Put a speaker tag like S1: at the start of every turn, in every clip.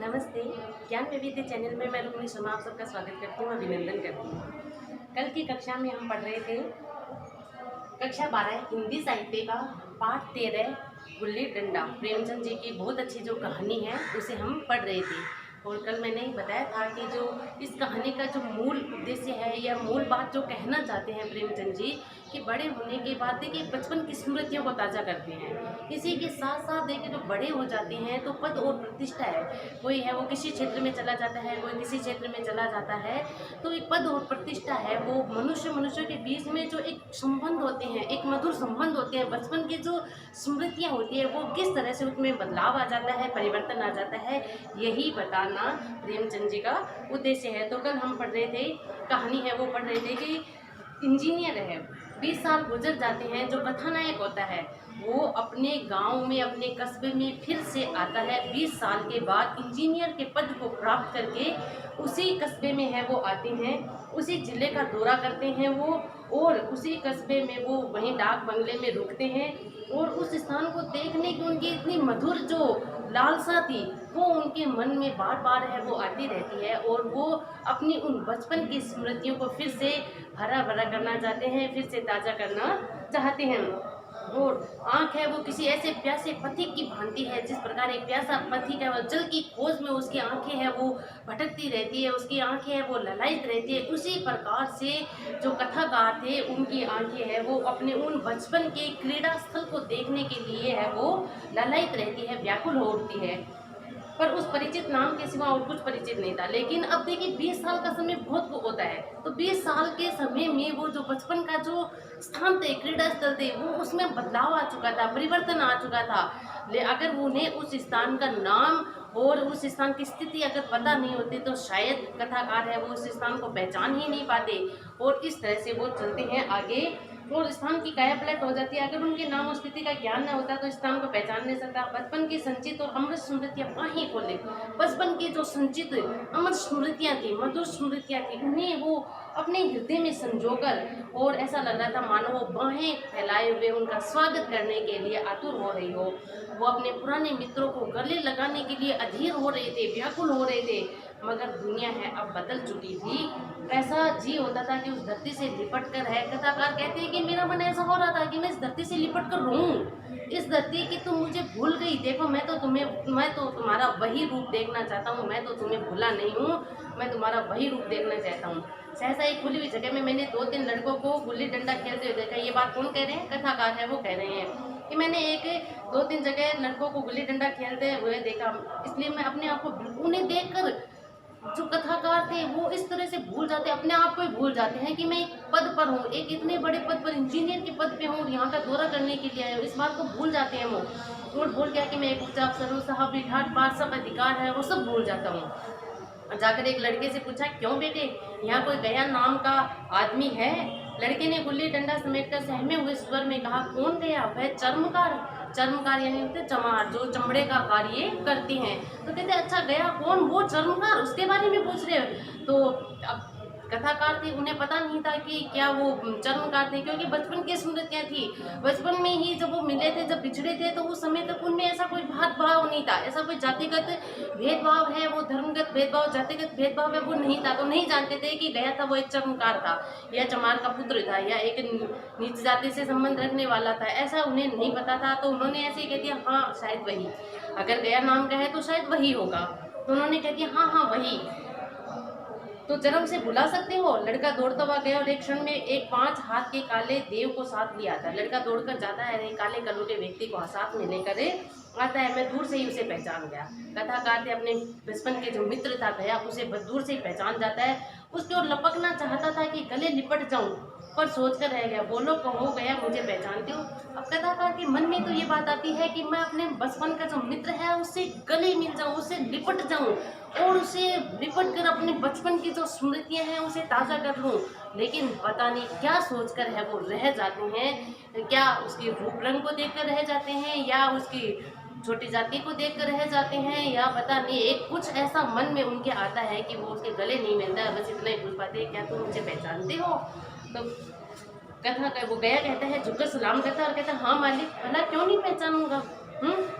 S1: नमस्ते। ज्ञान वैविध्य चैनल में मैं रुक्मिणी शर्मा आप सबका स्वागत करती हूँ, अभिनंदन करती हूँ। कल की कक्षा में हम पढ़ रहे थे कक्षा 12 हिंदी साहित्य का पाठ 13 गुल्ली डंडा। प्रेमचंद जी की बहुत अच्छी जो कहानी है उसे हम पढ़ रहे थे। और कल मैंने बताया था कि जो इस कहानी का जो मूल उद्देश्य है या मूल बात जो कहना चाहते हैं प्रेमचंद जी कि बड़े होने के बाद देखिए बचपन की स्मृतियों को ताज़ा करते हैं। इसी के साथ साथ देखिए जो बड़े हो जाते हैं तो पद और प्रतिष्ठा है, कोई है वो किसी क्षेत्र में चला जाता है, कोई किसी क्षेत्र में चला जाता है, तो एक पद और प्रतिष्ठा है वो मनुष्य के बीच में जो एक संबंध होते हैं, एक मधुर संबंध होते हैं, बचपन की जो स्मृतियाँ होती है वो किस तरह से उसमें बदलाव आ जाता है, परिवर्तन आ जाता है, यही बताना प्रेमचंद जी का उद्देश्य है। तो कल हम पढ़ रहे थे कहानी है वो पढ़ रहे थे कि इंजीनियर है, 20 साल गुजर जाते हैं। जो कथानायक होता है वो अपने गांव में अपने कस्बे में फिर से आता है 20 साल के बाद इंजीनियर के पद को प्राप्त करके। उसी कस्बे में है वो आते हैं, उसी ज़िले का दौरा करते हैं वो, और उसी कस्बे में वो वहीं डाक बंगले में रुकते हैं। और उस स्थान को देखने की उनकी इतनी मधुर जो लालसा थी वो उनके मन में बार बार है वो आती रहती है, और वो अपनी उन बचपन की स्मृतियों को फिर से हरा भरा करना चाहते हैं, फिर से ताज़ा करना चाहते हैं। और आँख है वो किसी ऐसे प्यासे पथिक की भांति है, जिस प्रकार एक प्यासा पथिक है वो जल की खोज में उसकी आंखें हैं वो भटकती रहती है, उसकी आंखें हैं वो ललायित रहती है। उसी प्रकार से जो कथाकार थे उनकी आंखें हैं वो अपने उन बचपन के क्रीड़ा स्थल को देखने के लिए है वो ललायित रहती है, व्याकुल हो उठती है। पर उस परिचित नाम के सिवा और कुछ परिचित नहीं था। लेकिन अब देखिए 20 साल का समय बहुत होता है, तो 20 साल के समय में वो जो बचपन का जो स्थान थे, क्रीड़ा स्थल थे, वो उसमें बदलाव आ चुका था, परिवर्तन आ चुका था। अगर उन्हें उस स्थान का नाम और उस स्थान की स्थिति अगर पता नहीं होती तो शायद कथाकार है वो उस स्थान को पहचान ही नहीं पाते, और इस तरह से वो चलते हैं आगे और स्थान की काया पलट हो जाती है। अगर उनके नाम और स्थिति का ज्ञान न होता तो स्थान को पहचान नहीं सकता। बचपन की संचित और अमृत स्मृतियाँ बाहें खोले, बचपन की जो संचित अमृत स्मृतियाँ थी, मधुर स्मृतियाँ थी, उन्हें वो अपने हृदय में संजोकर, और ऐसा लग रहा था मानो वो बाहें फैलाए हुए उनका स्वागत करने के लिए आतुर हो रही हो। वो अपने पुराने मित्रों को गले लगाने के लिए अधीर हो रहे थे, व्याकुल हो रहे थे। मगर दुनिया है अब बदल चुकी थी। ऐसा जी होता था कि उस धरती से लिपट कर है। कथाकार कहते हैं कि मेरा मन ऐसा हो रहा था कि मैं इस धरती से लिपट कर रहूं, इस धरती की तुम मुझे भूल गई। देखो मैं तो तुम्हारा वही रूप देखना चाहता हूँ, मैं तो तुम्हें भूला नहीं हूँ, मैं तुम्हारा वही रूप देखना चाहता हूँ। सहसा एक खुली हुई जगह में मैंने 2-3 लड़कों को गुल्ली डंडा खेलते हुए देखा। ये बात कौन कह रहे हैं? कथाकार है वो कह रहे हैं कि मैंने एक 2-3 जगह लड़कों को गुल्ली डंडा खेलते हुए देखा, इसलिए मैं अपने आप को उन्हें देखकर जो कथाकार थे वो इस तरह से भूल जाते, अपने आप को ही भूल जाते हैं कि मैं एक पद पर हूँ, एक इतने बड़े पद पर, इंजीनियर के पद पे हूँ और यहाँ का दौरा करने के लिए आए हूँ। इस बात को भूल जाते हैं वो, और भूल गया कि मैं एक उच्च अफसर हूँ, साहब ठाट बाट सब अधिकार है, वो सब भूल जाता हूँ। जाकर एक लड़के से पूछा, क्यों बेटे, यहाँ कोई गया नाम का आदमी है? लड़के ने गुल्ली डंडा समेटकर सहमे हुए स्वर में कहा, कौन गया? वह चर्मकार यानी होते चमार, जो चमड़े का कार्य करती हैं। तो कहते अच्छा गया कौन? वो चर्मकार, उसके बारे में पूछ रहे हो? तो अब कथाकार थे, उन्हें पता नहीं था कि क्या वो चर्मकार थे, क्योंकि बचपन की स्मृतियाँ थी। बचपन में ही जब वो मिले थे, जब बिछड़े थे, तो उस समय तक उनमें ऐसा कोई भेदभाव नहीं था, ऐसा कोई जातिगत भेदभाव है, वो धर्मगत भेदभाव, जातिगत भेदभाव है वो नहीं था। तो नहीं जानते थे कि गया था वो एक चर्मकार था, या चमार का पुत्र था, या एक नीच जाति से संबंध रखने वाला था, ऐसा उन्हें नहीं पता था। तो उन्होंने ऐसे ही कह दिया, हाँ शायद वही, अगर गया नाम का है तो शायद वही होगा। तो उन्होंने कह दिया हाँ वही। तो जन्म से बुला सकते हो? लड़का दौड़ता हुआ गया और एक क्षण में एक 5 हाथ के काले देव को साथ लिया था। लड़का दौड़कर जाता है, काले कलूटे व्यक्ति को साथ में लेकर आता है। मैं दूर से ही उसे पहचान गया। कथाकार थे अपने बचपन के जो मित्र था गया, उसे दूर से ही पहचान जाता है। उसकी ओर लपकना चाहता था कि गले लिपट जाऊं, पर सोचकर रह गया। बोलो कहो गया, मुझे पहचानते हो? अब कथाकार के मन में तो ये बात आती है कि मैं अपने बचपन का जो मित्र है उससे गले मिल जाऊं, उससे लिपट जाऊं, और उसे लिपट कर अपने बचपन की जो स्मृतियां हैं उसे ताज़ा कर लूं। लेकिन पता नहीं क्या सोचकर है वो रह जाते हैं, क्या उसके रूप रंग को देखकर रह जाते हैं, या उसकी छोटी जाति को देखकर रह जाते हैं, या पता नहीं एक कुछ ऐसा मन में उनके आता है कि वो उसके गले नहीं मिलता है। बस इतना ही पूछ पाते हैं, क्या तुम मुझे पहचानते हो? तो कथा का वो गया कहता है, झुककर सलाम करता है और कहता है, हाँ मालिक, भला क्यों नहीं पहचानूंगा,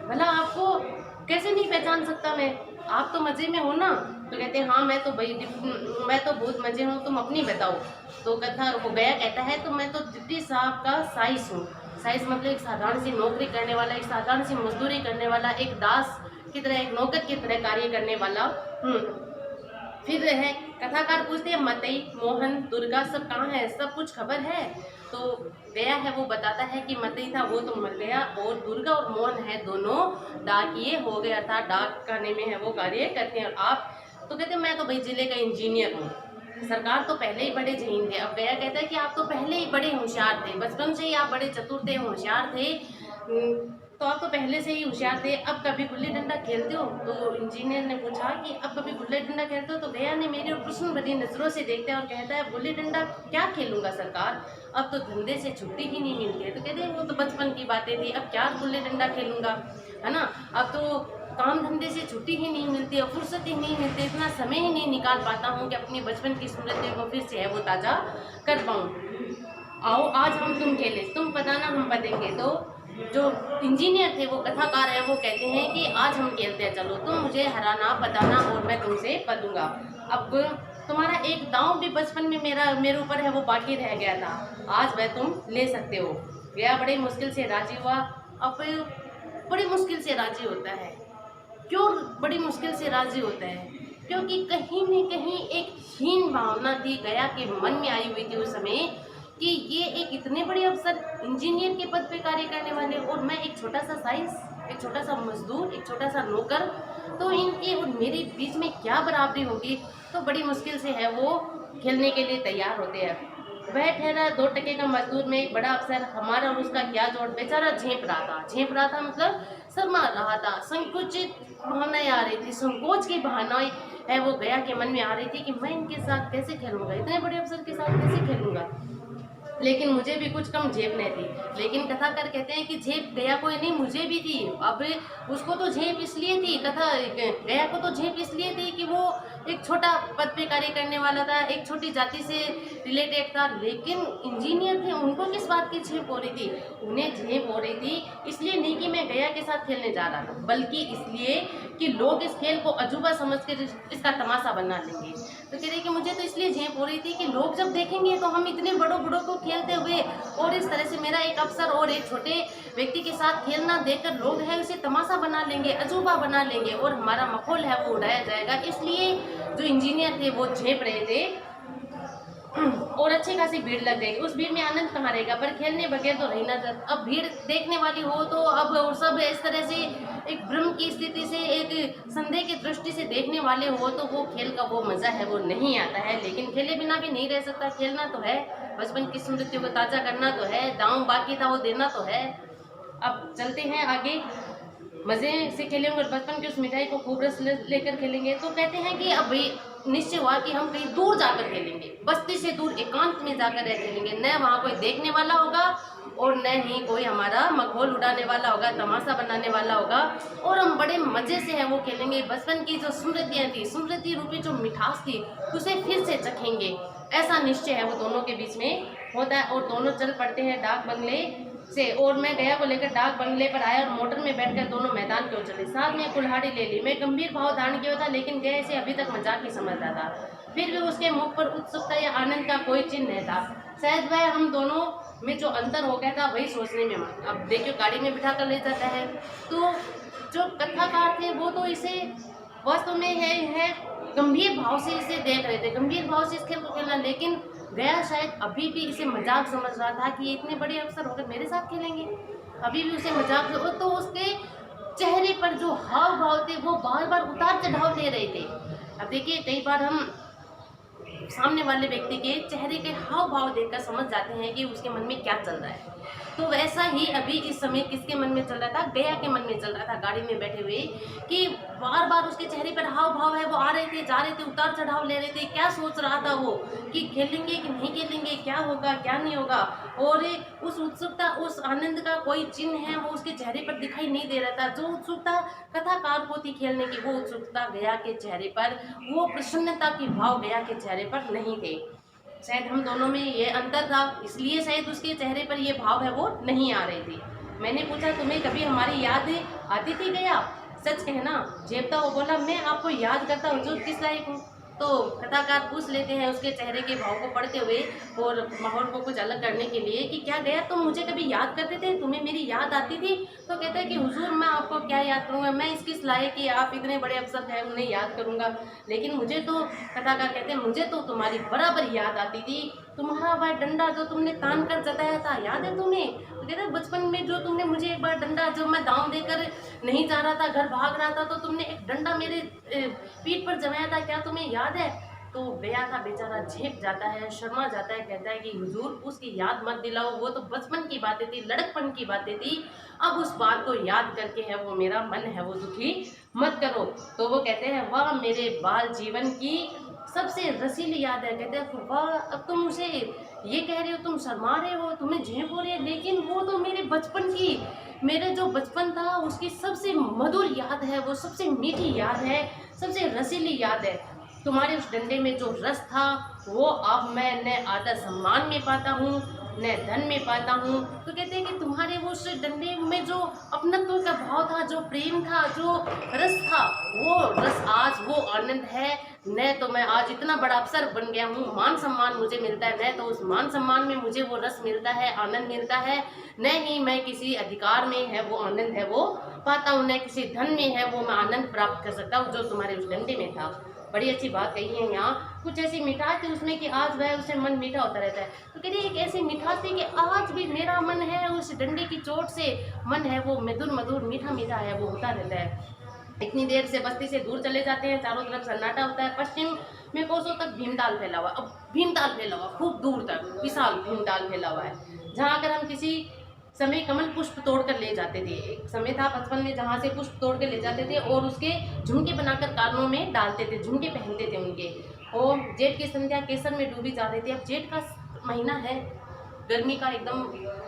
S1: भला आपको कैसे नहीं पहचान सकता मैं, आप तो मज़े में हो ना। तो कहते हैं हाँ मैं तो भाई मैं तो बहुत मज़े में हूँ, तुम अपनी बताओ। तो कथा वो गया कहता है तो मैं तो डिप्टी साहब का साइस हूँ। साइस मतलब एक साधारण सी नौकरी करने वाला, एक साधारण सी मजदूरी करने वाला, एक दास की तरह, एक नौकर की तरह कार्य करने वाला हूँ। फिर है कथाकार पूछते हैं मतई, मोहन, दुर्गा सब कहाँ है, सब कुछ खबर है। तो गया है वो बताता है कि मतई था वो तो मर गया, और दुर्गा और मोहन है दोनों डाकिए हो गया था, डाक खाने में है वो कार्य करते हैं। आप तो कहते हैं मैं तो भाई जिले का इंजीनियर हूँ, सरकार तो पहले ही बड़े जहीन थे। अब गया कहता है कि आप तो पहले ही बड़े होशियार थे, बचपन से ही आप बड़े चतुर थे, होशियार थे। तो आप तो पहले से ही होशियार थे, अब कभी गुल्ली डंडा खेलते हो। तो इंजीनियर ने पूछा कि अब कभी गुल्ली डंडा खेलते हो। तो गया ने मेरी और प्रश्न भरी नजरों से देखते हैं और कहता है गुल्ली डंडा क्या खेलूंगा सरकार, अब तो धंधे से छुट्टी ही नहीं मिलती है। तो कहते हैं वो तो बचपन की बातें थी, अब क्या गुल्ली डंडा खेलूंगा, है ना। अब तो काम धंधे से छुट्टी ही नहीं मिलती और फुर्सत ही नहीं मिलती, इतना समय ही नहीं निकाल पाता हूँ कि अपनी बचपन की स्मृतियों को फिर से है वो ताज़ा कर पाऊँ। आओ आज हम तुम खेले, तुम बताना हम पतेंगे। तो जो इंजीनियर थे वो कथाकार है वो कहते हैं कि आज हम खेलते हैं, चलो तुम मुझे हराना बताना और मैं तुमसे पतूंगा। अब तुम्हारा एक दांव भी बचपन में मेरे ऊपर है वो बाकी रह गया था, आज वह तुम ले सकते हो। गया बड़ी मुश्किल से राजी हुआ। अब बड़ी मुश्किल से राजी होता है, क्यों बड़ी मुश्किल से राजी होता है, क्योंकि कहीं न कहीं एक हीन भावना थी गया के मन में आई हुई थी उस समय कि ये एक इतने बड़े अफसर, इंजीनियर के पद पे कार्य करने वाले, और मैं एक छोटा सा साइंस, एक छोटा सा मजदूर, एक छोटा सा नौकर, तो इनके और मेरे बीच में क्या बराबरी होगी। तो बड़ी मुश्किल से है वो खेलने के लिए तैयार होते हैं। वह ठहरा 2 टके का मजदूर में एक बड़ा अफसर, हमारा और उसका क्या जोड़। बेचारा झेप रहा था मतलब शर्मा रहा था, संकुचित भावनाएं आ रही थी, संकोच की भावनाएं है वो गया के मन में आ रही थी कि मैं इनके साथ कैसे खेलूंगा, इतने बड़े अफसर के साथ कैसे खेलूंगा। लेकिन मुझे भी कुछ कम झेप नहीं थी। लेकिन कथाकार कहते हैं कि झेप गया कोई नहीं, मुझे भी थी। अब उसको तो झेप इसलिए थी, गया को तो झेप इसलिए थी कि वो एक छोटा पद पे कार्य करने वाला था, एक छोटी जाति से रिलेटेड था। लेकिन इंजीनियर थे, उनको किस बात की झेप हो रही थी, उन्हें झेप हो रही थी इसलिए नहीं कि मैं गया के साथ खेलने जा रहा था, बल्कि इसलिए कि लोग इस खेल को अजूबा समझ कर इसका तमाशा बना लेंगे। तो कह रहे कि मुझे तो इसलिए झेप हो रही थी कि लोग जब देखेंगे तो हम इतने बड़ों को खेलते हुए, और इस तरह से मेरा एक अफसर और एक छोटे व्यक्ति के साथ खेलना देखकर लोग है उसे तमाशा बना लेंगे, अजूबा बना लेंगे, और हमारा माहौल है वो उड़ाया जाएगा। इसलिए जो इंजीनियर थे वो झेप रहे थे और अच्छी खासी भीड़ लग जाएगी। उस भीड़ में आनंद कहाँ रहेगा, पर खेलने बगैर तो रही ना जाता। अब भीड़ देखने वाली हो तो अब और सब इस तरह से एक भ्रम की स्थिति से, एक संदेह की दृष्टि से देखने वाले हो तो वो खेल का वो मज़ा है वो नहीं आता है। लेकिन खेले बिना भी नहीं रह सकता, खेलना तो है, बचपन की स्मृतियों को ताज़ा करना तो है, दांव बाकी था वो देना तो है। अब चलते हैं आगे, मज़े से खेलेंगे और बचपन की उस मिठाई को खूब रस लेकर खेलेंगे। तो कहते हैं कि अब भाई निश्चय हुआ कि हम कहीं दूर जाकर खेलेंगे, बस्ती से दूर एकांत में जाकर खेलेंगे, न वहाँ कोई देखने वाला होगा और न ही कोई हमारा मखौल उड़ाने वाला होगा, तमाशा बनाने वाला होगा, और हम बड़े मज़े से है वो खेलेंगे। बचपन की जो स्मृतियाँ थी, स्मृति रूपी जो मिठास थी, उसे फिर से चखेंगे, ऐसा निश्चय है वो दोनों के बीच में होता है। और दोनों चल पड़ते हैं डाक बंगले से, और मैं गया को लेकर डाक बंगले पर आया और मोटर में बैठकर दोनों मैदान की ओर चले। साथ में कुल्हाड़ी ले ली। मैं गंभीर भाव धारण किया था, लेकिन गया इसे अभी तक मजाक ही समझता था। फिर भी उसके मुख पर उत्सुकता या आनंद का कोई चिन्ह नहीं था। शायद वह हम दोनों में जो अंतर हो गया था वही सोचने में मत। अब देखियो गाड़ी में बिठा कर ले जाता है, तो जो कथाकार थे वो तो इसे वास्तव में है गंभीर भाव से इसे देख रहे थे, गंभीर भाव से इस खेल को खेलना। लेकिन गया शायद अभी भी इसे मजाक समझ रहा था कि ये इतने बड़े अफसर होकर मेरे साथ खेलेंगे, अभी भी उसे मजाक। तो उसके चेहरे पर जो हाव भाव थे वो बार बार उतार चढ़ाव ले रहे थे। अब देखिए कई बार हम सामने वाले व्यक्ति के चेहरे के हाव भाव देखकर समझ जाते हैं कि उसके मन में क्या चल रहा है। तो वैसा ही अभी इस समय किसके मन में चल रहा था, गया के मन में चल रहा था गाड़ी में बैठे हुए, कि बार बार उसके चेहरे पर हाव भाव है वो आ रहे थे, जा रहे थे, उतार चढ़ाव ले रहे थे। क्या सोच रहा था वो कि खेलेंगे कि नहीं खेलेंगे, क्या होगा क्या नहीं होगा। और उस उत्सुकता, उस आनंद का कोई चिन्ह है वो उसके चेहरे पर दिखाई नहीं दे रहा था। जो उत्सुकता कथाकार को थी खेलने की, वो उत्सुकता गया के चेहरे पर, वो प्रसन्नता की भाव गया के चेहरे पर नहीं थे। शायद हम दोनों में ये अंतर था, इसलिए शायद उसके चेहरे पर ये भाव है वो नहीं आ रहे थे। मैंने पूछा तुम्हें कभी हमारी याद आती थी गया? सच कहना। जेबता वो बोला, मैं आपको याद करता हुजूर किस लायक हूँ। तो कथाकार पूछ लेते हैं उसके चेहरे के भाव को पढ़ते हुए और माहौल को कुछ अलग करने के लिए कि क्या गया तुम मुझे कभी याद करते थे, तुम्हें मेरी याद आती थी? तो कहते हैं कि हुजूर मैं आपको क्या याद करूँगा, मैं इस किस लायक कि आप इतने बड़े अफसर हैं उन्हें याद करूँगा। लेकिन मुझे तो, कथाकार कहते हैं, मुझे तो तुम्हारी बराबर याद आती थी। तुम्हारा वह डंडा जो तुमने तान कर जताया था, याद है तुम्हें? तो कहते हैं बचपन में जो तुमने मुझे एक बार डंडा, जब मैं दांव देकर नहीं जा रहा था, घर भाग रहा था, तो तुमने एक डंडा मेरे पीठ पर जमाया था, क्या तुम्हें याद है? तो गया था बेचारा, झेप जाता है, शर्मा जाता है, कहता है कि हुजूर उसकी याद मत दिलाओ, वो तो बचपन की बातें थी, लड़कपन की बातें थी, अब उस बात को याद करके है वो मेरा मन है वो दुखी मत करो। तो वो कहते हैं वह मेरे बाल जीवन की सबसे रसीली याद है। कहते हैं वाह, अब तुम उसे ये कह रहे हो, तुम शर्मा रहे हो, तुम्हें झेप हो रही है, लेकिन वो तो मेरे बचपन की, मेरे जो बचपन था उसकी सबसे मधुर याद है, वो सबसे मीठी याद है, सबसे रसीली याद है। तुम्हारे उस डंडे में जो रस था वो अब मैं न आदर सम्मान में पाता हूँ, न धन में पाता हूँ। तो कहते हैं कि तुम्हारे वो उस डंडे में जो अपनत्व का भाव था, जो प्रेम था, जो रस था, वो रस आज, वो आनंद है। न तो मैं आज इतना बड़ा अफसर बन गया हूँ, मान सम्मान मुझे मिलता है, न तो उस मान सम्मान में मुझे वो रस मिलता है, आनंद मिलता है, न ही मैं किसी अधिकार में है वो आनंद है वो पाता हूँ, न किसी धन में है वो मैं आनंद प्राप्त कर सकता हूँ जो तुम्हारे उस डंडे में था। बड़ी अच्छी बात कही है यहाँ, कुछ ऐसी मिठास थी उसमें कि आज वह उसे मन मीठा होता रहता है। तो कहते एक ऐसी मिठास थी कि आज भी मेरा मन है उस डंडे की चोट से, मन है वो मधुर मधुर मीठा मीठा है वो होता रहता है। इतनी देर से बस्ती से दूर चले जाते हैं, चारों तरफ सन्नाटा होता है, पश्चिम में कोसों तक भीमताल फैला हुआ। अब भीमताल फैला हुआ खूब दूर तक, विशाल भीमताल फैला हुआ है, जहाँ अगर हम किसी समय कमल पुष्प तोड़कर ले जाते थे। एक समय था बचपन में जहाँ से पुष्प तोड़ के ले जाते थे और उसके झुमके बनाकर कानों में डालते थे, झुमके पहनते थे उनके। और जेठ की संध्या केसर में डूबी जा रही थी। अब जेठ का महीना है, गर्मी का, एकदम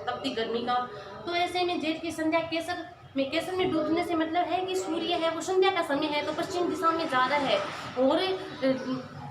S1: तपती गर्मी का। तो ऐसे में जेठ की संध्या केसर में डूबने से मतलब है कि सूर्य है वो संध्या का समय है, तो पश्चिम दिशा में जा रहा है और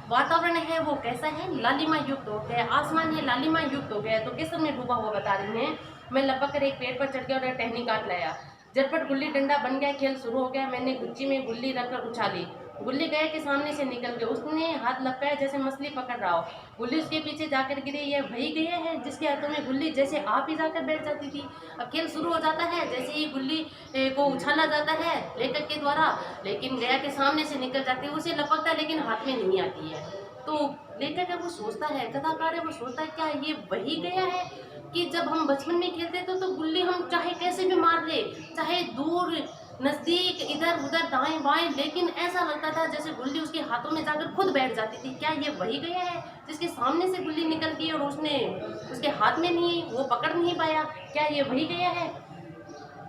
S1: वातावरण है वो कैसा है, लालिमा युक्त हो गया, आसमान है लालिमा युक्त हो गया, तो केसर में डूबा हुआ बता रही हैं। मैं लपक कर एक पेड़ पर चढ़ गया और टहनी काट लाया। झटपट गुल्ली डंडा बन गया, खेल शुरू हो गया। मैंने गुच्ची में गुल्ली रखकर उछाली, गुल्ली गए के सामने से निकल गई। उसने हाथ लपकाया जैसे मछली पकड़ रहा हो, गुल्ली उसके पीछे जाकर गिरी। यह वही गया है जिसके हाथों में गुल्ली जैसे आप ही जाकर बैठ जाती थी। अब खेल शुरू हो जाता है, जैसे ही गुल्ली को उछाला जाता है लेखक के द्वारा, लेकिन गया के सामने से निकल जाती है। उसे लपकता है लेकिन हाथ में नहीं आती है। तो लेखक है वो सोचता है, कथाकार है वो सोचता है, क्या ये वही गया है कि जब हम बचपन में खेलते थे तो गुल्ली हम चाहे कैसे भी मार ले, चाहे दूर नज़दीक इधर उधर दाएं बाएं, लेकिन ऐसा लगता था जैसे गुल्ली उसके हाथों में जाकर खुद बैठ जाती थी। क्या ये वही गया है जिसके सामने से गुल्ली निकल गई और उसने उसके हाथ में नहीं, वो पकड़ नहीं पाया? क्या ये वही गया है?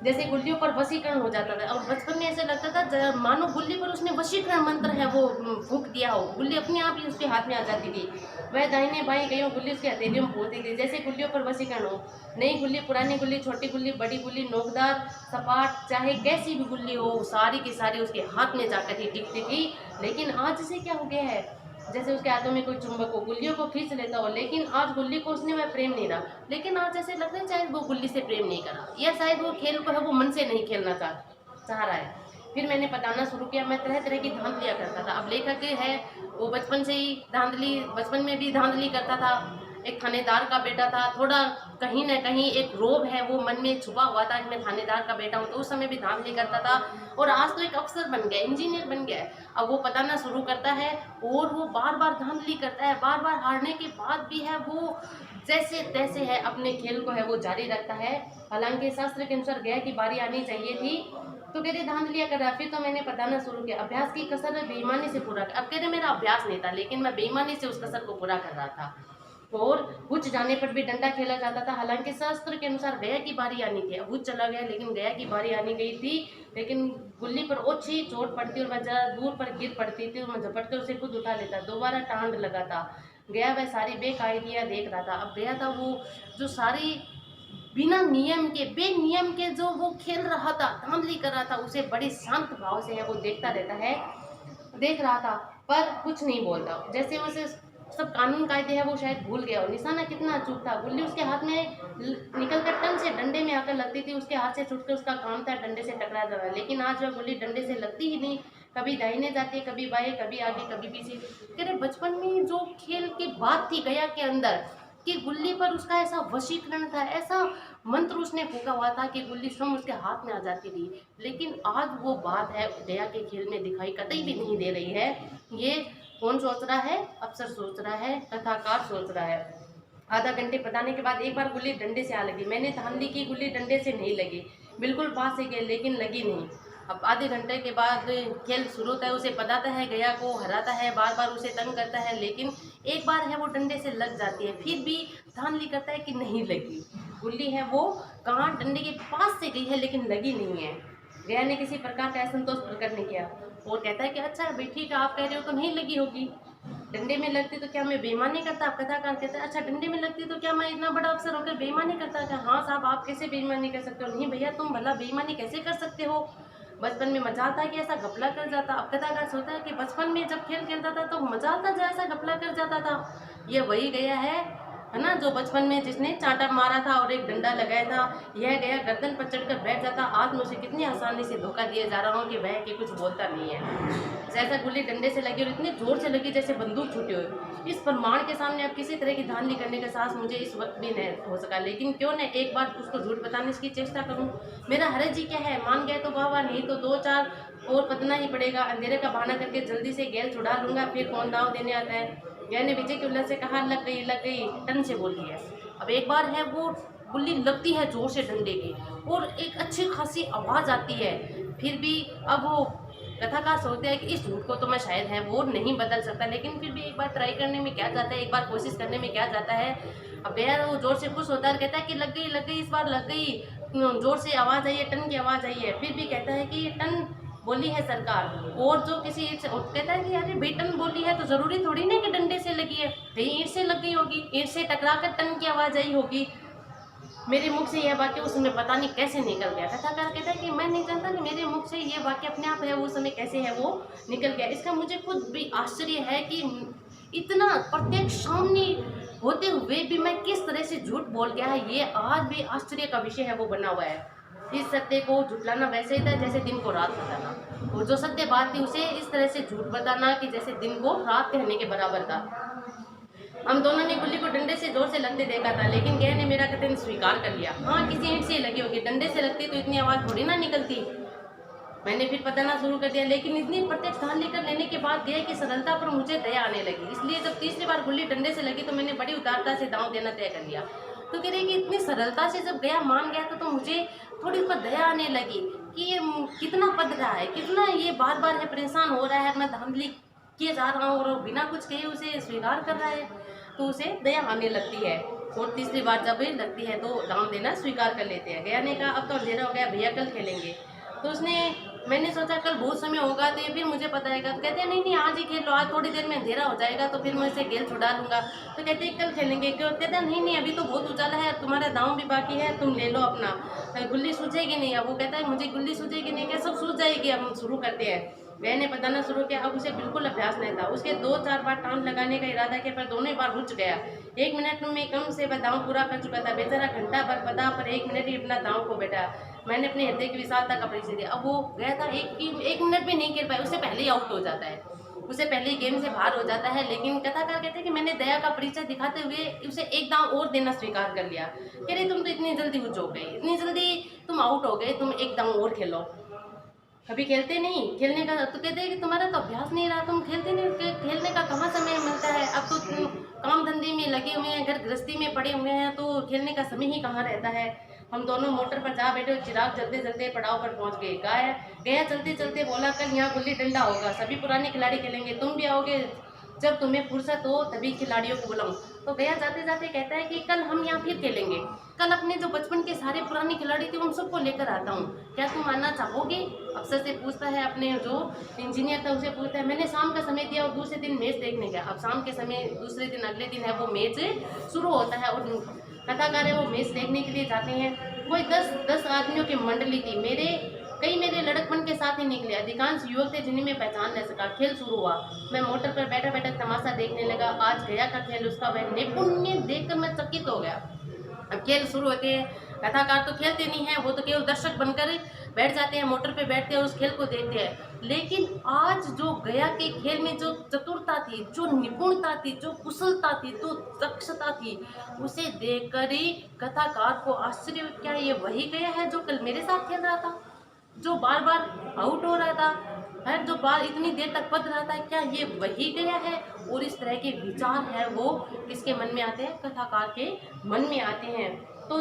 S1: जैसे गुल्लियों पर वशीकरण हो जाता था। और बचपन में ऐसे लगता था मानो गुल्ली पर उसने वशीकरण मंत्र है वो फूंक दिया हो, गुल्ली अपने आप ही उसके हाथ में आ जाती थी। वह दाहिने बाएं गई हो, गुल्ली उसके हथेलियों में पहुंचती थी, जैसे गुल्लियों पर वशीकरण हो। नई गुल्ली, पुरानी गुल्ली, छोटी गुल्ली, बड़ी गुल्ली, नोकदार, सपाट, चाहे कैसी भी गुल्ली हो, सारी की सारी उसके हाथ में जाकर ही टिकती थी। लेकिन आज से क्या हो गया है, जैसे उसके हाथों में कोई चुंबक हो, गुल्लियों को खींच लेता हो, लेकिन आज गुल्ली को उसने वह प्रेम नहीं रहा। लेकिन आज ऐसे लगता है शायद वो गुल्ली से प्रेम नहीं करा, या शायद वो खेल को है वो मन से नहीं खेलना चाह रहा है। फिर मैंने बताना शुरू किया, मैं तरह तरह की धांधलियाँ करता था। अब लेखक है वो बचपन से ही धांधली, बचपन में भी धांधली करता था। एक थानेदार का बेटा था, थोड़ा कहीं ना कहीं एक रोब है वो मन में छुपा हुआ था कि मैं थानेदार का बेटा हूँ, तो उस समय भी धांधली करता था। और आज तो एक अफसर बन गया, इंजीनियर बन गया है। अब वो बताना शुरू करता है और वो बार बार धांधली करता है, बार बार हारने के बाद भी है वो जैसे तैसे है अपने खेल को है वो जारी रखता है। हालांकि शास्त्र के अनुसार गया की बारी आनी चाहिए थी, तो कह रहे धांधलियाँ कर रहा। फिर तो मैंने बताना शुरू किया, अभ्यास की कसर बेईमानी से पूरा कर। अब कह रहे मेरा अभ्यास नहीं था, लेकिन मैं बेईमानी से उस कसर को पूरा कर रहा था। और बुझ जाने पर भी डंडा खेला जाता था। हालांकि शास्त्र के अनुसार गया की बारी आनी थी, बुझ चला गया लेकिन गया की बारी आनी गई थी। लेकिन गुल्ली पर ओछी चोट पड़ती और वह जरा दूर पर गिर पड़ती थी और मैं झपट कर उसे खुद उठा लेता, दोबारा टांड लगा था। गया वह सारी बेकायदियाँ देख रहा था। अब गया था वो जो सारी बिना नियम के, बेनियम के जो वो खेल रहा था, धांधली कर रहा था, उसे बड़े शांत भाव से है वो देखता रहता है, देख रहा था पर कुछ नहीं बोलता। जैसे उसे सब कानून कायदे है वो शायद भूल गया, और निशाना कितना अचूक था। गुल्ली उसके हाथ में निकल कर टन से डंडे में आकर लगती थी, उसके हाथ से छूटकर उसका काम था डंडे से टकरा जाना। लेकिन आज वह गुल्ली डंडे से लगती ही नहीं, कभी दाहिने जाती है, कभी बाएं, कभी आगे, कभी पीछे। कह रहे बचपन में जो खेल की बात थी गया के अंदर, कि गुल्ली पर उसका ऐसा वशीकरण था, ऐसा मंत्र उसने फूका हुआ था कि गुल्ली स्वयं उसके हाथ में आ जाती थी। लेकिन आज वो बात है गया के खेल में दिखाई कतई भी नहीं दे रही है। ये कौन सोच रहा है? अफसर सोच रहा है, कथाकार सोच रहा है। आधा घंटे बताने के बाद एक बार गुल्ली डंडे से आ लगी। मैंने ठान ली कि गुल्ली डंडे से नहीं लगी, बिल्कुल पास से गई, लेकिन लगी नहीं। अब आधे घंटे के बाद खेल शुरू होता है, उसे बताता है, गया को हराता है, बार बार उसे तंग करता है, लेकिन एक बार है वो डंडे से लग जाती है, फिर भी धांधली करता है कि नहीं लगी। गुल्ली है वो कहाँ डंडे के पास से गई है लेकिन लगी नहीं है। गया ने किसी प्रकार का असंतोष प्रकट नहीं किया और कहता है कि अच्छा भाई ठीक है, आप कह रहे हो तो नहीं लगी होगी, डंडे में लगती तो क्या मैं बेईमानी करता? आप कथाकार कहते हैं अच्छा डंडे में लगती तो क्या मैं इतना बड़ा अफसर होकर बेईमानी करता था? हाँ साहब, आप कैसे बेईमानी कर सकते हो? नहीं भैया, तुम भला बेईमानी कैसे कर सकते हो? बचपन में मजा आता है कि ऐसा घपला कर जाता। अब कथाकार सोचता है कि बचपन में जब खेल खेलता था तो मजा आता था, ऐसा घपला कर जाता था। ये वही गया है ना, जो बचपन में जिसने चांटा मारा था और एक डंडा लगाया था। यह गया गर्दन पर चढ़कर बैठ जाता। आज मैं उसे कितनी आसानी से धोखा दिए जा रहा हूँ कि वह कि कुछ बोलता नहीं है। जैसा गुल्ली डंडे से लगी और इतनी जोर से लगी जैसे बंदूक छूटी हुई। इस प्रमाण के सामने अब किसी तरह की धांधली करने का साहस मुझे इस वक्त भी नहीं हो सका, लेकिन क्यों न एक बार उसको झूठ बताने की चेष्टा करूं। मेरा हरज जी क्या है, मान गए तो वाह, नहीं तो दो चार और पतना ही पड़ेगा। अंधेरे का बहाना करके जल्दी से गैल छुड़ा लूंगा, फिर कौन दाव देने आता है। गैल ने विजय की उल्लत से कहा, लग गई टन से बोली है। अब एक बार है वो गुल्ली लगती है जोर से डंडे की और एक अच्छी खासी आवाज़ आती है। फिर भी अब वो कथाकार सोचते हैं कि इस झूठ को तो मैं शायद है वो नहीं बदल सकता, लेकिन फिर भी एक बार ट्राई करने में क्या जाता है, एक बार कोशिश करने में क्या जाता है। अब गया वो जोर से खुश होता है, कहता है कि लग गई, इस बार लग गई, जोर से आवाज़ आई है, टन की आवाज़ आई है। फिर भी कहता है कि टन बोली है सरकार, और जो किसी ईंट से कहता है कि अरे भाई टन बोली है तो जरूरी थोड़ी ना कि डंडे से लगी है, भाई ईंट से लग गई होगी, ईंट से टकरा कर टन की आवाज़ आई होगी। मेरे मुख से यह वाक्य उस समय पता नहीं कैसे निकल गया। कथाकार कहता है कि मैं नहीं जानता कि मेरे मुख से ये वाक्य अपने आप है वो समय कैसे है वो निकल गया। इसका मुझे खुद भी आश्चर्य है कि इतना प्रत्यक्ष सामने होते हुए भी मैं किस तरह से झूठ बोल गया है। ये आज भी आश्चर्य का विषय है वो बना हुआ है। इस सत्य को झुटलाना वैसे ही था जैसे दिन को रात बताना, और जो सत्य बात थी उसे इस तरह से झूठ बताना कि जैसे दिन को रात कहने के बराबर था। हम दोनों ने गुल्ली को डंडे से जोर से लगते देखा था, लेकिन गया ने मेरा कथन स्वीकार कर लिया। हाँ, किसी ईंट से लगी होगी, डंडे से लगती तो इतनी आवाज़ थोड़ी ना निकलती। मैंने फिर बताना शुरू कर दिया, लेकिन इतनी प्रत्यक्ष धान लेकर लेने के बाद गया की सरलता पर मुझे दया आने लगी। इसलिए जब तीसरी बार गुल्ली डंडे से लगी तो मैंने बड़ी उदारता से दांव देना तय कर लिया। तो कह रही कि इतनी सरलता से जब गया मान गया तो मुझे थोड़ी उस पर दया आने लगी कि ये कितना पद रहा है, कितना ये बार बार है परेशान हो रहा है, मैं धांधली किए जा रहा हूँ और बिना कुछ कहे उसे स्वीकार कर रहा है, तो उसे दया आने लगती है। और तीसरी बार जब लगती है तो दाम देना स्वीकार कर लेते हैं। गया ने कहा अब तो अंधेरा हो गया भैया, कल खेलेंगे। तो मैंने सोचा कल बहुत समय होगा तो ये फिर मुझे पता है। कहते हैं नहीं आज ही खेल लो, आज थोड़ी देर में अंधेरा हो जाएगा तो फिर मैं इसे गेल छुड़ा लूँगा। तो कहते हैं कल खेलेंगे क्यों? कहते हैं नहीं अभी तो बहुत उजाला है, तुम्हारा दाम भी बाकी है, तुम ले लो अपना, गुल्ली सूझेगी नहीं। अब वो कहता है मुझे गुल्ली सूझेगी नहीं, क्या सब सूझ जाएगी। अब हम शुरू करते हैं। वह ने बताना शुरू किया। अब उसे बिल्कुल अभ्यास नहीं था। उसके 2-4 बार टांग लगाने का इरादा किया पर दोनों ही बार रुच गया। 1 मिनट में कम से वह दांव पूरा कर चुका था। बेचारा घंटा भर पदा पर 1 मिनट ही अपना दांव को बैठा। मैंने अपने हृदय की विशालता का परिचय दिया। अब वो गया था 1 मिनट भी नहीं खेल पाया, उससे पहले ही आउट हो जाता है, उससे पहले ही गेम से बाहर हो जाता है। लेकिन कथाकार कहते हैं कि मैंने दया का परिचय दिखाते हुए उसे एक दांव और देना स्वीकार कर लिया। कह रही तुम तो इतनी जल्दी हुच हो गई, इतनी जल्दी तुम आउट हो गए, तुम एक दांव और खेलो। कभी खेलते नहीं, खेलने का तो कहते हैं कि तुम्हारा तो अभ्यास नहीं रहा, तुम खेलते नहीं, खेलने का कहाँ समय मिलता है। अब तो तुम काम धंधे में लगे हुए हैं, घर गृहस्थी में पड़े हुए हैं, तो खेलने का समय ही कहाँ रहता है। हम दोनों मोटर पर जा बैठे और चिराग जलते जलते पड़ाव पर पहुंच गए। गया चलते चलते बोला कल यहाँ गुल्ली डंडा होगा, सभी पुराने खिलाड़ी खेलेंगे, तुम भी आओगे, जब तुम्हें फुर्सत हो तभी खिलाड़ियों को बुलाऊं। तो गया जाते जाते कहता है कि कल हम यहाँ फिर खेलेंगे, कल अपने जो बचपन के सारे पुराने खिलाड़ी थे उन सबको लेकर आता हूँ, क्या तुम आना चाहोगे? अफसर से पूछता है, अपने जो इंजीनियर था उसे पूछता है। मैंने शाम का समय दिया और दूसरे दिन मैच देखने गया। अब शाम के समय दूसरे दिन अगले दिन है वो मैच शुरू होता है और कथाकार है वो मैच देखने के लिए जाते हैं। कोई 10 आदमियों की मंडली थी। मेरे कई मेरे लड़कपन के साथ ही निकले। अधिकांश युवक थे जिन्हें मैं पहचान नहीं सका। खेल शुरू हुआ। मैं मोटर पर बैठा बैठा तमाशा देखने लगा। आज गया का खेल, उसका वह निपुण्य देखकर मैं चकित हो गया। अब खेल शुरू होते हैं, कथाकार तो खेलते नहीं है, वो तो केवल दर्शक बनकर बैठ जाते हैं, मोटर पे बैठते हैं, उस खेल को देखते हैं। लेकिन आज जो गया के खेल में जो चतुरता थी, जो निपुणता थी, जो कुशलता थी, जो दक्षता थी, उसे देखकर ही कथाकार को आश्चर्य, क्या ये वही गया है जो कल मेरे साथ खेल रहा था, जो बार बार आउट हो रहा था, है जो बार इतनी देर तक पद रहा था, क्या ये वही गया है। और इस तरह के विचार है वो किसके मन में आते हैं, कथाकार के मन में आते हैं। तो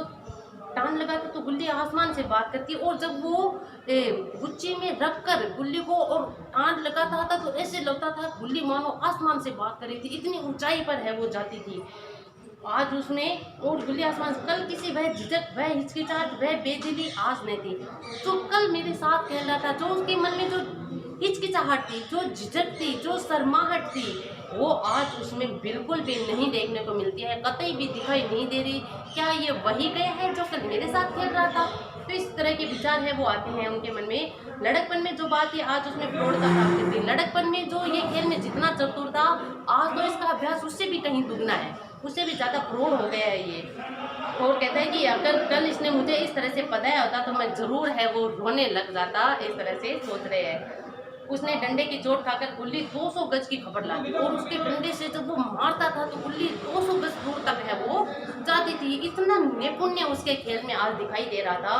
S1: टांग लगाता तो गुल्ली आसमान से बात करती, और जब वो गुच्ची में रखकर गुल्ली को और टांग लगाता था तो ऐसे लगता था गुल्ली मानो आसमान से बात कर रही थी, इतनी ऊंचाई पर है वो जाती थी। आज उसमें और गुल्ली आसमान, कल किसी वह झिझक, वह हिचकिचाहट, वह बेदिली आज नहीं थी। जो कल मेरे साथ खेल रहा था, जो उसके मन में जो हिचकिचाहट थी, जो झिझक थी, जो शर्माहट थी, वो आज उसमें बिल्कुल भी नहीं देखने को मिलती है, कतई भी दिखाई नहीं दे रही। क्या ये वही गया है जो कल मेरे साथ खेल रहा था। तो इस तरह के विचार है वो आते हैं उनके मन में। लड़कपन में जो बात थी आज उसमें प्रौढ़ता प्राप्त थी। लड़कपन में जो ये खेल में जितना चतुर था, आज तो इसका अभ्यास उससे भी कहीं दुगना है, उससे भी ज़्यादा प्रौढ़ हो गया है ये। और कहता है कि अगर कल इसने मुझे इस तरह से बताया होता तो मैं ज़रूर है वो रोने लग जाता, इस तरह से सोच रहे हैं। उसने डंडे की चोट खाकर गुल्ली 200 गज की खबर ला दी, और उसके डंडे से जब वो मारता था तो गुल्ली 200 गज दूर तक है वो जाती थी। इतना निपुण्य उसके खेल में आज दिखाई दे रहा था।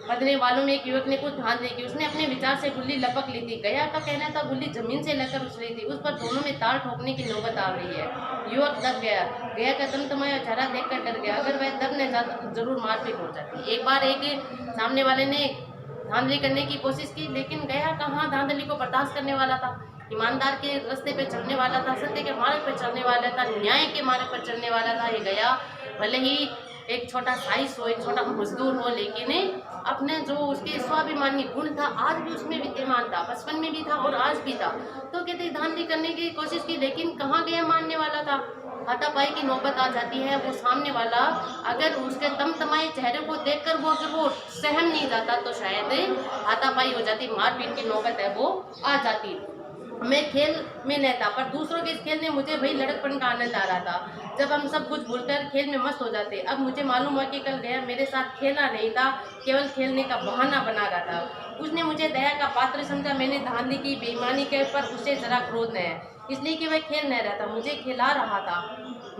S1: पढ़ने वालों में एक युवक ने कुछ ध्यान नहीं किया, उसने अपने विचार से गुल्ली लपक ली थी। गया का कहना था गुल्ली जमीन से लगकर उछली थी, उस पर दोनों में ताल ठोकने की नौबत आ रही है। युवक दब गया। गया का तमतमाया चेहरा देखकर डर गया। अगर वह दब न जाता तो जरूर मारपीट हो जाती। एक बार एक सामने वाले ने धांधली करने की कोशिश की, लेकिन गया कहाँ धांधली को बर्दाश्त करने वाला था। ईमानदार के रास्ते पे चलने वाला था, सत्य के मार्ग पर चलने वाला था, न्याय के मार्ग पर चलने वाला था। ये गया भले ही एक छोटा साइस हो, एक छोटा मजदूर हो, लेकिन अपने जो उसके स्वाभिमानी गुण था आज भी उसमें विद्यमान था, बचपन में भी था और आज भी था। तो कहते धांधली करने की कोशिश की, लेकिन कहाँ गया मानने वाला था। हाथापाई की नौबत आ जाती है। वो सामने वाला अगर उसके तमतमाए चेहरे को देखकर वो अगर वो सहन नहीं जाता तो शायद हाथापाई हो जाती, मारपीट की नौबत है वो आ जाती। मैं खेल में नहीं था, पर दूसरों के इस खेल ने मुझे वही लड़कपन का आनंद आ रहा था, जब हम सब कुछ भूलकर खेल में मस्त हो जाते। अब मुझे मालूम हुआ कि कल गया मेरे साथ खेला नहीं था, केवल खेलने का बहाना बना रहा था। उसने मुझे दया का पात्र समझा। मैंने धांधली की, बेईमानी के, पर उसे जरा क्रोध नहीं है, इसलिए कि वह खेल नहीं रहा था, मुझे खिला रहा था,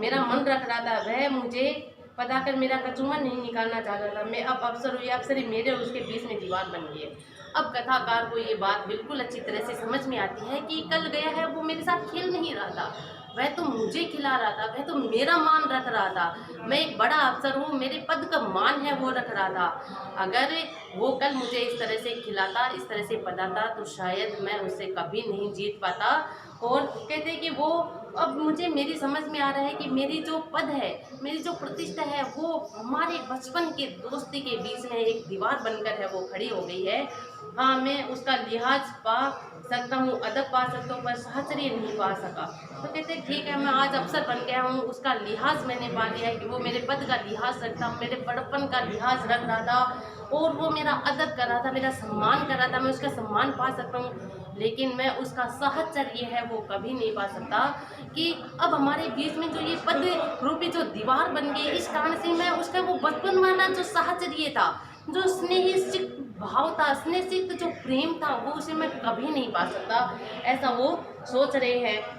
S1: मेरा मन रख रहा था। वह मुझे पताकर मेरा कचूमर नहीं निकालना चाहता था। मैं अब अफसर हुई, अफसर ही मेरे और उसके बीच में दीवार बन गई है। अब कथाकार को ये बात बिल्कुल अच्छी तरह से समझ में आती है कि कल गया है वो मेरे साथ खेल नहीं रहा था, वह तो मुझे खिला रहा था, वह तो मेरा मान रख रहा था। मैं एक बड़ा अफसर हूँ, मेरे पद का मान है वो रख रहा था। अगर वो कल मुझे इस तरह से खिलाता, इस तरह से पढ़ाता तो शायद मैं उससे कभी नहीं जीत पाता। और कहते कि वो अब मुझे मेरी समझ में आ रहा है कि मेरी जो पद है, मेरी जो प्रतिष्ठा है, वो हमारे बचपन के दोस्ती के बीच में एक दीवार बनकर है वो खड़ी हो गई है। हाँ, मैं उसका लिहाज पा सकता हूँ, अदब पा सकता हूँ, पर साहचर्य नहीं पा सका। तो कहते ठीक है, मैं आज अफसर बन गया हूँ, उसका लिहाज मैंने पा लिया है कि वो मेरे पद का लिहाज रखता हूँ, मेरे बड़पन का लिहाज रख रहा था, और वो मेरा अदब कर रहा था, मेरा सम्मान कर रहा था, मैं उसका सम्मान पा सकता हूँ। लेकिन मैं उसका साहचर्य है वो कभी नहीं पा सकता। कि अब हमारे बीच में जो ये पद रूपी जो दीवार बन गई, इस कारण से मैं उसका वो बचपन वाला जो साहचर्य था, जो स्नेहित भाव था, स्नेहित जो प्रेम था, वो उसे मैं कभी नहीं पा सकता, ऐसा वो सोच रहे हैं।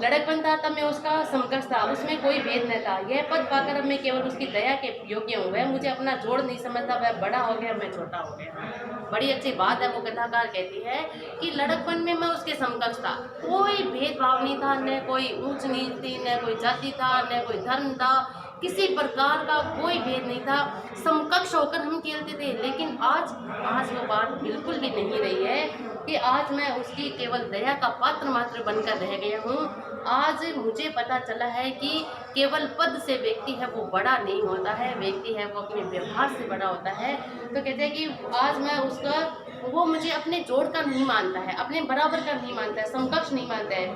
S1: लड़कपन था तब मैं उसका समकक्ष था, उसमें कोई भेद न था। यह पद पाकर अब मैं केवल उसकी दया के योग्य हूँ। वह मुझे अपना जोड़ नहीं समझता, वह बड़ा हो गया, मैं छोटा हो गया। बड़ी अच्छी बात है, वो कथाकार कहती है कि लड़कपन में मैं उसके समकक्ष था, कोई भेदभाव नहीं था, न कोई ऊंच नीच थी, न कोई जाति था, न कोई धर्म था, किसी प्रकार का कोई भेद नहीं था, समकक्ष होकर हम खेलते थे। लेकिन आज वो बात बिल्कुल भी नहीं रही है कि आज मैं उसकी केवल दया का पात्र मात्र बनकर रह गया हूँ। आज मुझे पता चला है कि केवल पद से व्यक्ति है वो बड़ा नहीं होता है, व्यक्ति है वो अपने व्यवहार से बड़ा होता है। तो कहते हैं कि आज मैं उसका, वो मुझे अपने जोड़ का नहीं मानता है, अपने बराबर का नहीं मानता है, समकक्ष नहीं मानता है।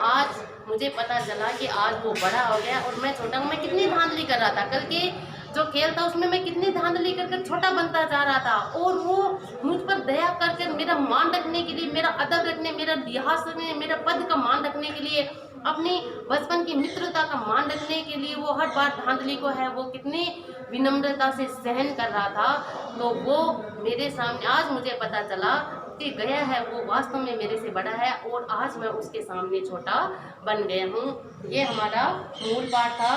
S1: आज मुझे पता चला कि आज वो बड़ा हो गया और मैं छोटा हूँ। मैं कितनी धांधली कर रहा था, कल के जो खेल था उसमें मैं कितनी धांधली कर छोटा बनता जा रहा था, और वो मुझ पर दया करके मेरा मान रखने के लिए, मेरा अदब रखने, मेरा लिहाज रखने, मेरा पद का मान रखने के लिए, अपनी बचपन की मित्रता का मान रखने के लिए वो हर बार धांधली को है वो कितनी विनम्रता से सहन कर रहा था। तो वो मेरे सामने आज मुझे पता चला कि गया है वो वास्तव में मेरे से बड़ा है, और आज मैं उसके सामने छोटा बन गया हूँ। ये हमारा मूल पाठ था।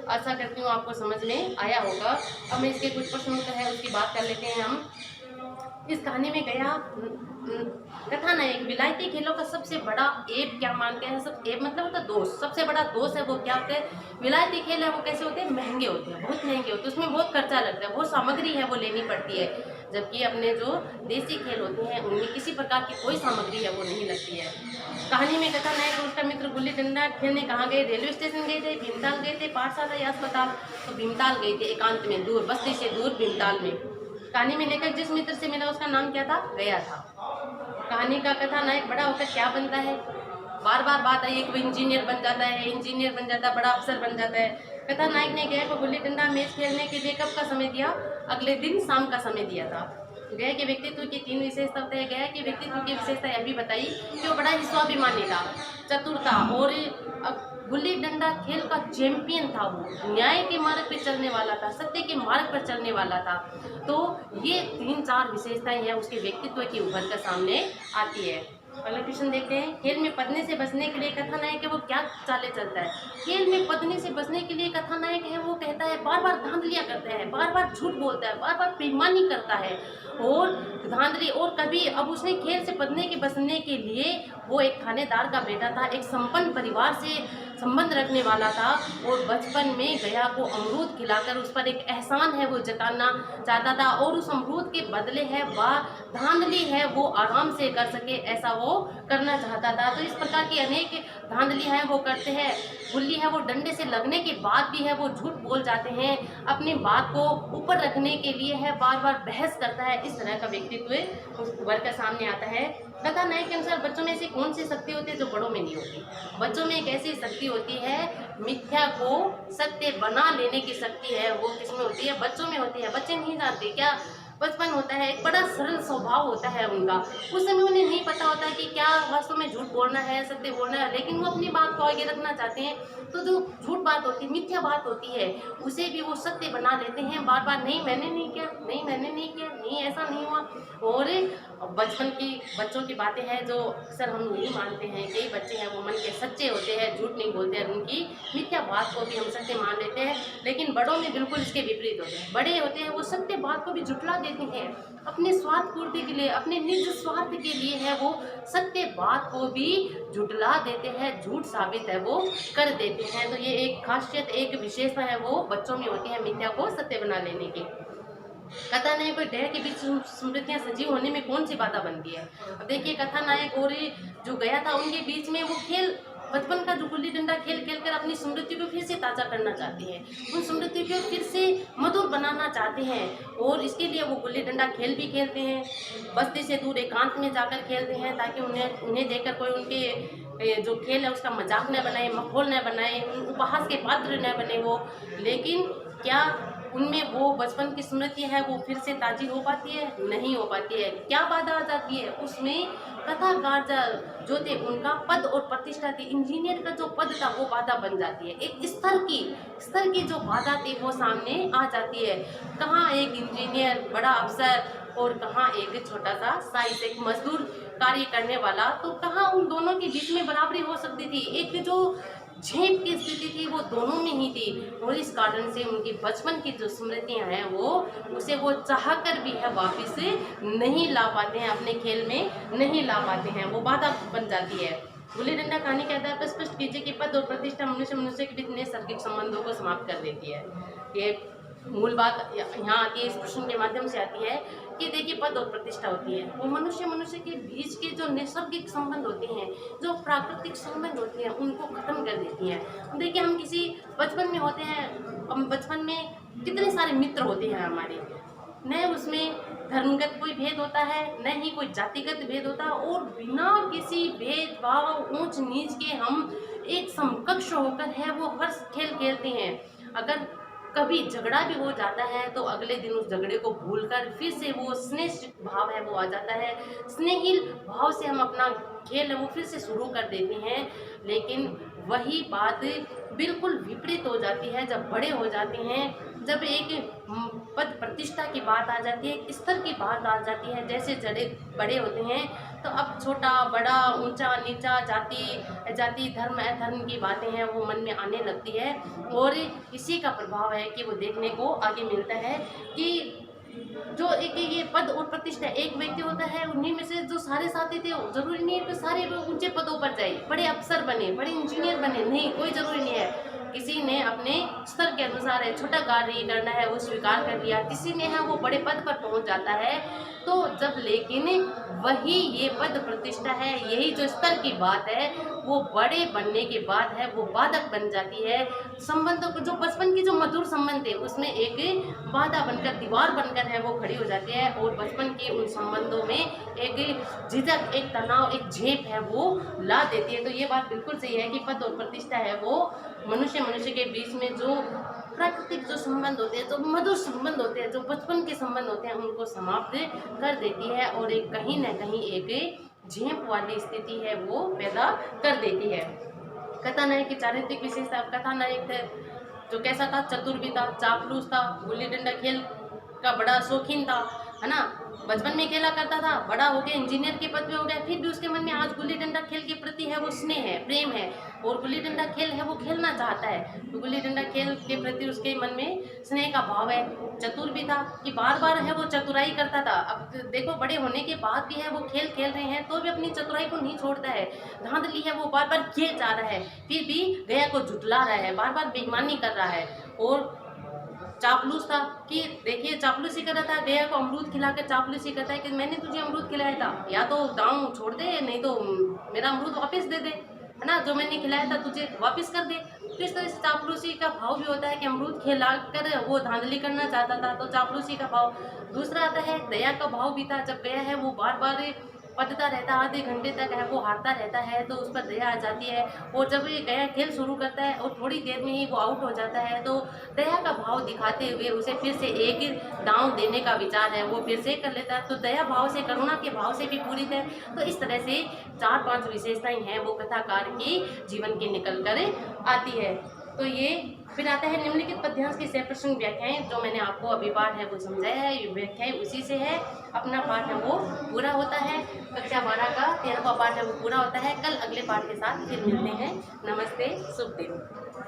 S1: आशा करती हूँ आपको समझ में आया होगा। अब मैं इसके कुछ प्रश्न उत्तर है उसकी बात कर लेते हैं हम। इस कहानी में गया कथानायक विलायती खेलों का सबसे बड़ा ऐब क्या मानते हैं। सब ऐब मतलब होता है दोष, सबसे बड़ा दोष है वो क्या होते हैं। विलायती खेल है वो कैसे होते हैं, महंगे होते हैं, बहुत महंगे होते हैं, उसमें बहुत खर्चा लगता है, बहुत सामग्री है वो लेनी पड़ती है। जबकि अपने जो देसी खेल होते हैं उनमें किसी प्रकार की कोई सामग्री है वो नहीं लगती है। कहानी में कथानायक और उसका मित्र गुल्ली डंडा खेलने कहाँ गए, रेलवे स्टेशन गए थे, भीमताल गए थे, पाठशाला या अस्पताल। तो भीमताल गए थे, एकांत में, दूर, बस्ती से दूर भीमताल में। कहानी में लेखक जिस मित्र से मिला उसका नाम क्या था, गया था। कहानी का कथानायक बड़ा होकर क्या बनता है, बार बार बात आई कि वो इंजीनियर बन जाता है, इंजीनियर बन जाता है, बड़ा अफसर बन जाता है। कथानायक ने गया को गुल्ली डंडा मैच खेलने के लिए कब का समय दिया, अगले दिन शाम का समय दिया था। गया के व्यक्तित्व की 3 विशेषता होते हैं। गया के व्यक्तित्व की विशेषता यह भी बताई कि वो बड़ा ही स्वाभिमानी था, चतुर था, और गुल्ली डंडा खेल का चैंपियन था। वो न्याय के मार्ग पर चलने वाला था, सत्य के मार्ग पर चलने वाला था। तो ये 3-4 विशेषताएं हैं उसके व्यक्तित्व की उभर कर सामने आती है। अगला क्वेश्चन देखते हैं। खेल में पदने से बचने के लिए कथानायक है वो क्या चाले चलता है। खेल में पदने से बचने के लिए कथानायक है वो कहता है, बार बार धांधलियां करता है, बार बार झूठ बोलता है, बार बार बेईमानी करता है, और धांधली। और कभी अब उसने खेल से पदने के बचने के लिए, वो एक थानेदार का बेटा था, एक संपन्न परिवार से संबंध रखने वाला था, और बचपन में गया को अमरूद खिलाकर उस पर एक एहसान है वो जताना चाहता था, और उस अमरूद के बदले है वह धांधली है वो आराम से कर सके, ऐसा वो करना चाहता था। तो इस प्रकार की अनेक धांधली है वो करते हैं। गुल्ली है वो डंडे से लगने के बाद भी है वो झूठ बोल जाते हैं, अपनी बात को ऊपर रखने के लिए है बार बार बहस करता है। इस तरह का व्यक्तित्व उस वर्ग का सामने आता है। कथानायक के अनुसार बच्चों में ऐसी कौन सी शक्ति होती है जो बड़ों में नहीं होती। बच्चों में एक ऐसी शक्ति होती है, मिथ्या को सत्य बना लेने की शक्ति है, वो किसमें होती है, बच्चों में होती है। बच्चे नहीं जानते क्या बचपन होता है, एक बड़ा सरल स्वभाव होता है उनका। उस समय उन्हें नहीं पता होता कि क्या वास्तव में झूठ बोलना है, सत्य बोलना है, लेकिन वो अपनी बात को आगे रखना चाहते हैं। तो जो झूठ बात होती है, मिथ्या बात होती है, उसे भी वो सत्य बना लेते हैं बार बार। नहीं मैंने नहीं किया, नहीं मैंने नहीं किया, नहीं ऐसा नहीं हुआ। और बचपन की बच्चों की बातें हैं जो अक्सर हम नहीं मानते हैं। कई बच्चे हैं वो मन के सच्चे होते हैं, झूठ नहीं बोलते हैं, उनकी मिथ्या बात को भी हम सत्य मान लेते हैं। लेकिन बड़ों में बिल्कुल इसके विपरीत होते हैं। बड़े होते हैं वो सत्य बात को भी झुठला देते हैं, अपने स्वार्थ पूर्ति के लिए, अपने निज स्वार्थ के लिए है वो सत्य बात को भी झुठला देते हैं, झूठ साबित है वो कर देते हैं। तो ये एक खासियत, एक विशेषता है वो बच्चों में होती है, मिथ्या को सत्य बना लेने की। कथानायक और डेढ़ के बीच स्मृतियां सजीव होने में कौन सी बाधा बनती है। अब देखिए कथानायक और जो गया था उनके बीच में वो खेल, बचपन का जो गुल्ली डंडा खेल खेल कर अपनी स्मृति को फिर से ताज़ा करना चाहते हैं, उन स्मृति को फिर से मधुर बनाना चाहते हैं, और इसके लिए वो गुल्ली डंडा खेल भी खेलते हैं, बस्ती से दूर एकांत में जाकर खेलते हैं, ताकि उन्हें देखकर कोई उनके जो खेल है उसका मजाक न बनाए, मखौल न बनाए, उपहास के पात्र न बने वो। लेकिन क्या उनमें वो बचपन की स्मृति है वो फिर से ताजी हो पाती है, नहीं हो पाती है। क्या बाधा आ जाती है उसमें, कथाकार जो थे उनका पद और प्रतिष्ठा थी, इंजीनियर का जो पद था वो बाधा बन जाती है। एक स्तर की जो बाधा थी वो सामने आ जाती है। कहाँ एक इंजीनियर बड़ा अफसर और कहाँ एक छोटा सा साइज एक मजदूर कार्य करने वाला, तो कहाँ उन दोनों के बीच में बराबरी हो सकती थी। एक जो झेप की स्थिति थी वो दोनों में ही थी, और इस कारण से उनकी बचपन की जो स्मृतियां हैं वो उसे वो चाह कर भी है वापिस नहीं ला पाते हैं, अपने खेल में नहीं ला पाते हैं, वो बाधा बन जाती है। गुल्ली डंडा कहानी के आधार पर स्पष्ट कीजिए कि पद और प्रतिष्ठा मनुष्य के बीच नैसर्गिक संबंधों को समाप्त कर देती है। ये मूल बात यहाँ आके इस प्रश्न के माध्यम से आती है कि देखिए पद और प्रतिष्ठा होती है वो मनुष्य के बीच के जो नैसर्गिक संबंध होते हैं, जो प्राकृतिक संबंध होते हैं, उनको खत्म कर देती हैं। देखिए हम किसी बचपन में होते हैं, हम बचपन में कितने सारे मित्र होते हैं हमारे, न उसमें धर्मगत कोई भेद होता है, न ही कोई जातिगत भेद होता है, और बिना किसी भेदभाव ऊंच नीच के हम एक समकक्ष होकर है वो हर खेल खेलते हैं। अगर कभी झगड़ा भी हो जाता है तो अगले दिन उस झगड़े को भूलकर फिर से वो स्नेह भाव है वो आ जाता है, स्नेहिल भाव से हम अपना खेल है वो फिर से शुरू कर देते हैं। लेकिन वही बात बिल्कुल विपरीत हो जाती है जब बड़े हो जाते हैं, जब एक पद प्रतिष्ठा की बात आ जाती है, एक स्तर की बात आ जाती है। जैसे जड़े बड़े होते हैं तो अब छोटा बड़ा ऊंचा नीचा जाति जाति धर्म अधर्म की बातें हैं वो मन में आने लगती है। और इसी का प्रभाव है कि वो देखने को आगे मिलता है कि जो एक ये पद और प्रतिष्ठा एक व्यक्ति होता है, उन्हीं में से जो सारे साथी थे जरूरी नहीं है कि सारे लोग ऊंचे पदों पर जाए, बड़े अफसर बने, बड़े इंजीनियर बने, नहीं, कोई जरूरी नहीं है। किसी ने अपने स्तर के अनुसार है छोटा कार्य करना है वो स्वीकार कर लिया, किसी ने है वो बड़े पद पर पहुंच जाता है। तो जब लेकिन वही ये पद प्रतिष्ठा है, यही जो स्तर की बात है वो बड़े बनने के बाद है वो बाधक बन जाती है। संबंधों को जो बचपन की जो मधुर संबंध थे उसमें एक बाधा बनकर दीवार बनकर है वो खड़ी हो जाती है, और बचपन के उन संबंधों में एक झिझक एक तनाव एक झेप है वो ला देती है। तो ये बात बिल्कुल सही है कि पद और प्रतिष्ठा है वो मनुष्य मनुष्य के बीच में जो प्राकृतिक जो संबंध होते हैं, जो मधुर संबंध होते हैं, जो बचपन के संबंध होते हैं उनको समाप्त कर देती है, और एक कहीं ना कहीं एक झेप वाली स्थिति है वो पैदा कर देती है। कथानायक की चारित्रिक विशेषता, कथानायक जो कैसा था, चतुर भी था, चापलूस था, गुल्ली डंडा खेल का बड़ा शौकीन था, है ना, बचपन में खेला करता था, बड़ा हो गया इंजीनियर के पद पे हो गया, फिर भी उसके मन में आज गुल्ली डंडा खेल के प्रति है वो स्नेह है, प्रेम है, और गुल्ली डंडा खेल है वो खेलना चाहता है। तो गुल्ली डंडा खेल के प्रति उसके मन में स्नेह का भाव है। चतुर भी था कि बार बार है वो चतुराई करता था। अब देखो बड़े होने के बाद भी है वो खेल खेल रहे हैं तो भी अपनी चतुराई को नहीं छोड़ता है, धांधली है वो बार बार खेल जा रहा है, फिर भी गया को झुटला रहा है, बार बार बेईमानी कर रहा है। और चापलूस था कि देखिए चापलूसी कर रहा था, गया को अमरूद खिलाकर चापलूसी करता है कि मैंने तुझे अमरूद खिलाया था, या तो दांव छोड़ दे नहीं तो मेरा अमरूद वापस दे दे, है ना, जो मैंने खिलाया था तुझे वापस कर दे। तो इस तरह से चापलूसी का भाव भी होता है कि अमरूद खिला कर वो धांधली करना चाहता था, तो चापलूसी का भाव। दूसरा आता है दया का भाव भी था, जब गया है वो बार बार पढ़ता रहता है, आधे घंटे तक है वो हारता रहता है तो उस पर दया आ जाती है। और जब ये गया खेल शुरू करता है और थोड़ी देर में ही वो आउट हो जाता है तो दया का भाव दिखाते हुए उसे फिर से एक दांव देने का विचार है वो फिर से कर लेता है। तो दया भाव से करुणा के भाव से भी पूरित है। तो इस तरह से 4-5 विशेषताएं हैं वो कथाकार की जीवन की निकल कर आती है। तो ये फिर आता है निम्नलिखित पद्यांश की सप्रसंग व्याख्याएं, जो मैंने आपको अभी पाठ है वो समझाया है, ये व्याख्याएं उसी से है, अपना पाठ है वो पूरा होता है। कक्षा 12 का 13वां पाठ है वो पूरा होता है। कल अगले पाठ के साथ फिर मिलते हैं। नमस्ते, शुभ दिन।